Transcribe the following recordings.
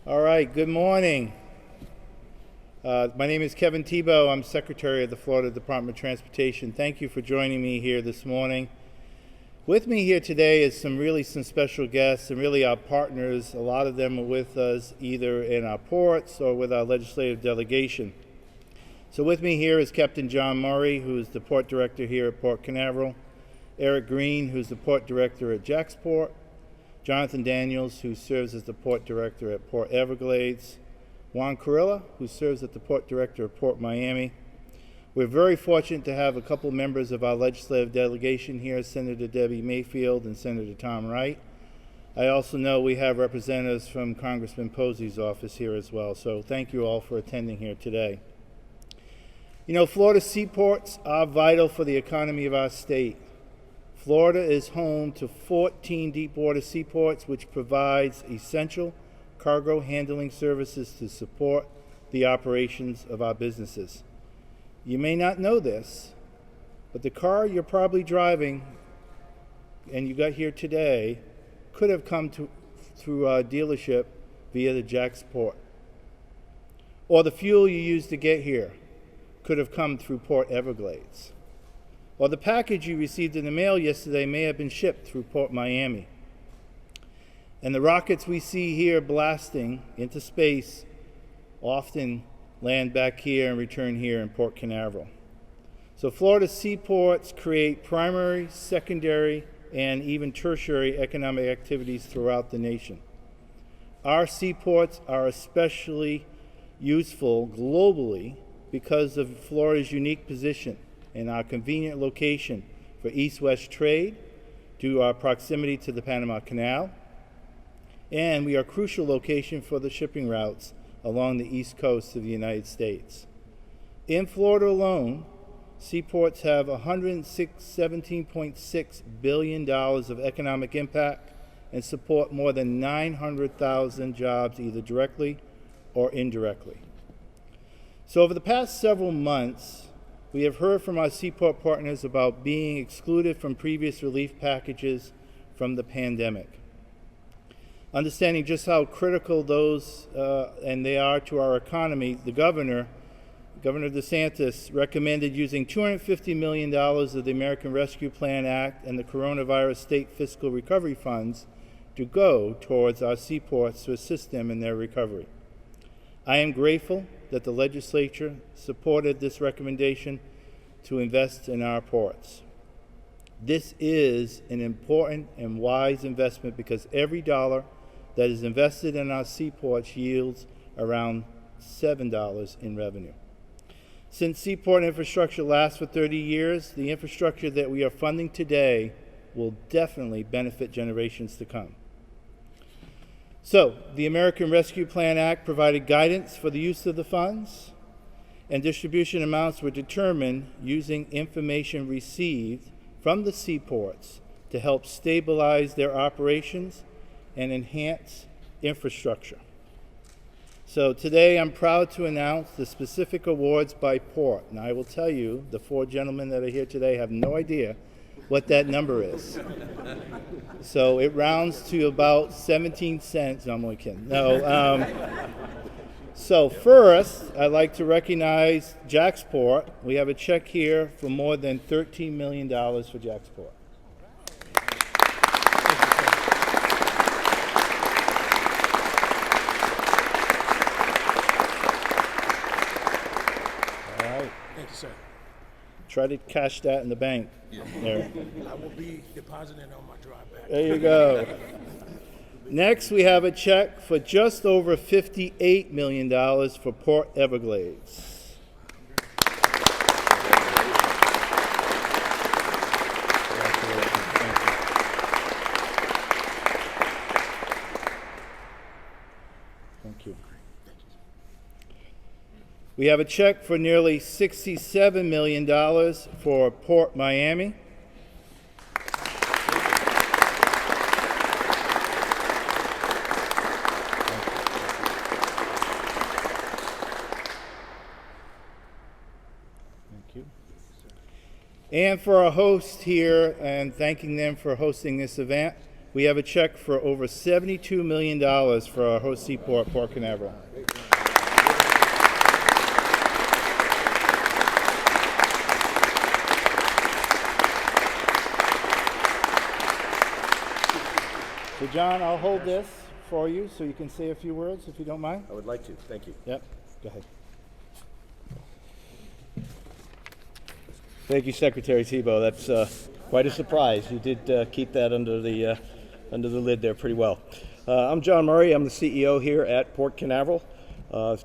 All right, good morning. My name is Kevin Thibault. I'm Secretary of the Florida Department of Transportation. Thank you for joining me here this morning. With me here today is some special guests and really our partners. A lot of them are with us either in our ports or with our legislative delegation. So with me here is Captain John Murray, who is the Port Director here at Port Canaveral, Eric Green, who's the Port Director at Jacksport, Jonathan Daniels, who serves as the Port Director at Port Everglades, Juan Carrilla, who serves as the Port Director at Port Miami. We're very fortunate to have a couple members of our legislative delegation here, Senator Debbie Mayfield and Senator Tom Wright. I also know we have representatives from Congressman Posey's office here as well, so thank you all for attending here today. You know, Florida seaports are vital for the economy of our state. Florida is home to 14 deepwater seaports, which provides essential cargo handling services to support the operations of our businesses. You may not know this, but the car you're probably driving and you got here today could have come through our dealership via the Jacksport. Or the fuel you used to get here could have come through Port Everglades. Or the package you received in the mail yesterday may have been shipped through Port Miami. And the rockets we see here blasting into space often land back here and return here in Port Canaveral. So Florida seaports create primary, secondary, and even tertiary economic activities throughout the nation. Our seaports are especially useful globally because of Florida's unique position and our convenient location for east-west trade due to our proximity to the Panama Canal. And we are a crucial location for the shipping routes along the east coast of the United States. In Florida alone, seaports have $17.6 billion of economic impact and support more than 900,000 jobs either directly or indirectly. So over the past several months, we have heard from our seaport partners about being excluded from previous relief packages from the pandemic. Understanding just how critical those and they are to our economy, the Governor DeSantis, recommended using $250 million of the American Rescue Plan Act and the Coronavirus State Fiscal Recovery Funds to go towards our seaports to assist them in their recovery. I am grateful that the legislature supported this recommendation to invest in our ports. This is an important and wise investment because every dollar that is invested in our seaports yields around $7 in revenue. Since seaport infrastructure lasts for 30 years, the infrastructure that we are funding today will definitely benefit generations to come. So, the American Rescue Plan Act provided guidance for the use of the funds, and distribution amounts were determined using information received from the seaports to help stabilize their operations and enhance infrastructure. So today I'm proud to announce the specific awards by port. And I will tell you, the four gentlemen that are here today have no idea what that number is. So it rounds to about 17 cents. No, I'm only kidding. No. So first, I'd like to recognize Jacksport. We have a check here for more than $13 million for Jacksport. Thank you, sir. Try to cash that in the bank. Yeah. There. I will be depositing on my drive back. There you go. Next, we have a check for just over $58 million for Port Everglades. Thank you. We have a check for nearly $67 million for Port Miami. Thank you. And for our host here, and thanking them for hosting this event, we have a check for over $72 million for our host seaport, Port Canaveral. So John, I'll hold this for you so you can say a few words if you don't mind. I would like to. Thank you. Yep, go ahead. Thank you, Secretary Thibault. That's quite a surprise. You did keep that under the lid there pretty well. I'm John Murray. I'm the CEO here at Port Canaveral.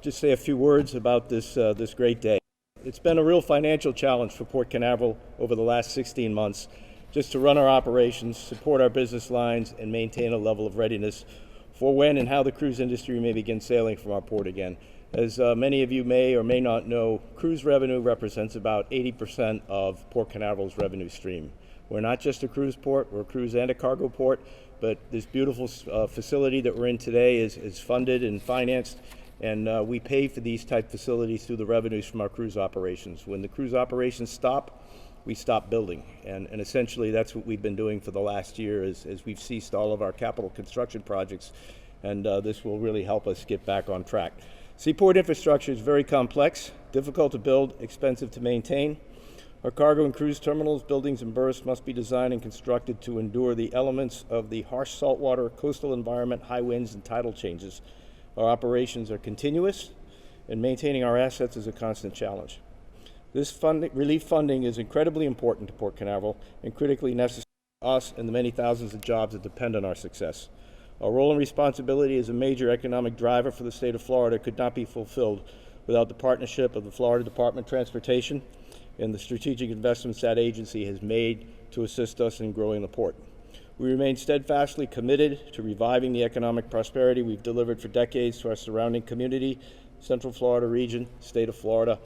Just say a few words about this great day. It's been a real financial challenge for Port Canaveral over the last 16 months, just to run our operations, support our business lines, and maintain a level of readiness for when and how the cruise industry may begin sailing from our port again. As many of you may or may not know, cruise revenue represents about 80% of Port Canaveral's revenue stream. We're not just a cruise port, we're a cruise and a cargo port, but this beautiful facility that we're in today is funded and financed, and we pay for these type facilities through the revenues from our cruise operations. When the cruise operations stop, we stop building, and essentially that's what we've been doing for the last year as we've ceased all of our capital construction projects, and this will really help us get back on track. Seaport infrastructure is very complex, difficult to build, expensive to maintain. Our cargo and cruise terminals, buildings, and berths must be designed and constructed to endure the elements of the harsh saltwater coastal environment, high winds, and tidal changes. Our operations are continuous, and maintaining our assets is a constant challenge. This relief funding is incredibly important to Port Canaveral and critically necessary to us and the many thousands of jobs that depend on our success. Our role and responsibility as a major economic driver for the state of Florida could not be fulfilled without the partnership of the Florida Department of Transportation and the strategic investments that agency has made to assist us in growing the port. We remain steadfastly committed to reviving the economic prosperity we've delivered for decades to our surrounding community, Central Florida region, state of Florida.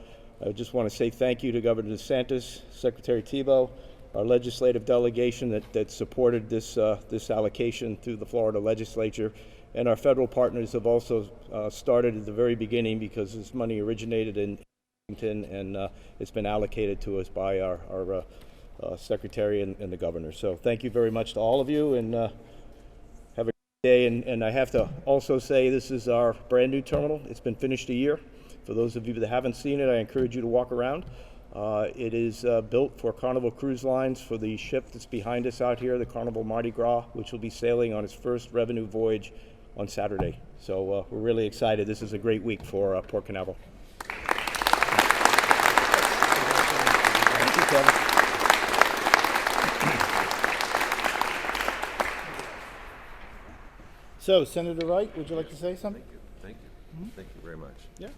I just want to say thank you to Governor DeSantis, Secretary Thibault, our legislative delegation that supported this allocation through the Florida legislature, and our federal partners have also started at the very beginning because this money originated in Washington and it's been allocated to us by our Secretary and the Governor. So thank you very much to all of you, and have a great day. And I have to also say this is our brand new terminal. It's been finished a year. For those of you that haven't seen it, I encourage you to walk around. It is built for Carnival Cruise Lines for the ship that's behind us out here, the Carnival Mardi Gras, which will be sailing on its first revenue voyage on Saturday. So we're really excited. This is a great week for Port Canaveral. Thank you, Kevin. So, Senator Wright, would you like to say something? Thank you. Thank you very much. Yeah.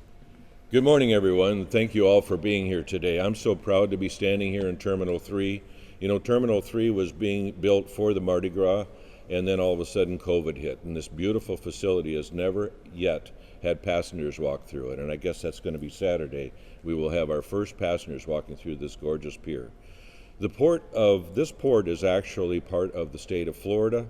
Good morning, everyone. Thank you all for being here today. I'm so proud to be standing here in Terminal 3. You know, Terminal 3 was being built for the Mardi Gras, and then all of a sudden COVID hit. And this beautiful facility has never yet had passengers walk through it. And I guess that's going to be Saturday. We will have our first passengers walking through this gorgeous pier. This port is actually part of the state of Florida.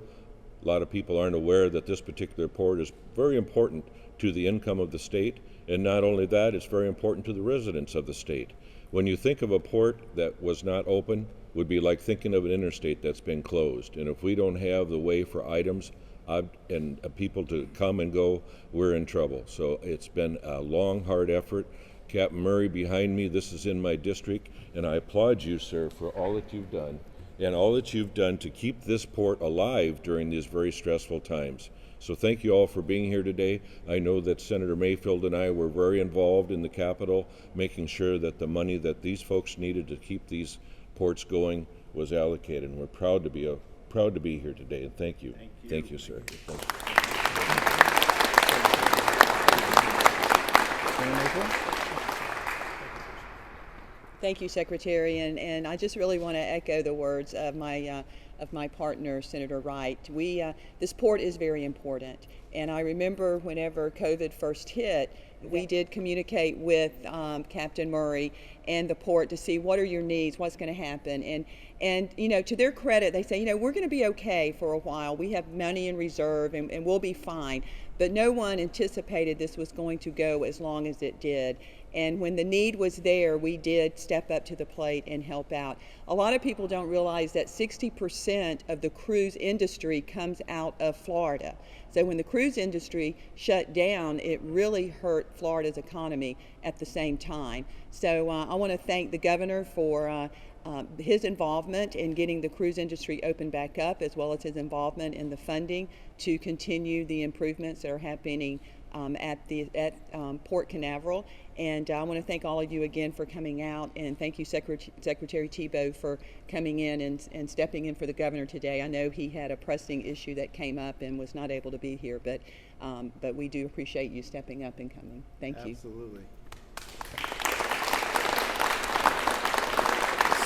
A lot of people aren't aware that this particular port is very important to the income of the state. And not only that, it's very important to the residents of the state. When you think of a port that was not open, would be like thinking of an interstate that's been closed. And if we don't have the way for items and people to come and go, we're in trouble. So it's been a long, hard effort. Captain Murray behind me, this is in my district, and I applaud you, sir, for all that you've done and all that you've done to keep this port alive during these very stressful times. So thank you all for being here today. I know that Senator Mayfield and I were very involved in the Capitol, making sure that the money that these folks needed to keep these ports going was allocated. And we're proud to be here today. And thank you. Thank you, sir. Thank you. Thank you, Secretary, and I just really want to echo the words of my partner, Senator Wright. This port is very important, and I remember whenever COVID first hit, we did communicate with Captain Murray and the port to see what are your needs, what's going to happen, and you know, to their credit, they say, you know, we're going to be okay for a while. We have money in reserve, and we'll be fine. But no one anticipated this was going to go as long as it did. And when the need was there, we did step up to the plate and help out. A lot of people don't realize that 60% 50% of the cruise industry comes out of Florida. So when the cruise industry shut down, it really hurt Florida's economy at the same time. So I want to thank the governor for his involvement in getting the cruise industry open back up, as well as his involvement in the funding to continue the improvements that are happening at Port Canaveral. And I want to thank all of you again for coming out, and thank you, Secretary Thibault, for coming in and stepping in for the governor today. I know he had a pressing issue that came up and was not able to be here, but we do appreciate you stepping up and coming. Thank you. Absolutely.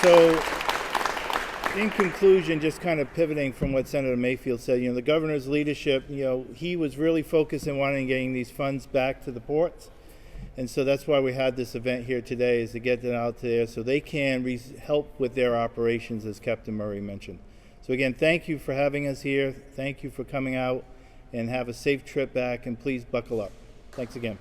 So, in conclusion, just kind of pivoting from what Senator Mayfield said, the governor's leadership, he was really focused on wanting getting these funds back to the ports. And so that's why we had this event here today, is to get them out there so they can help with their operations, as Captain Murray mentioned. So again, thank you for having us here. Thank you for coming out, and have a safe trip back, and please buckle up. Thanks again.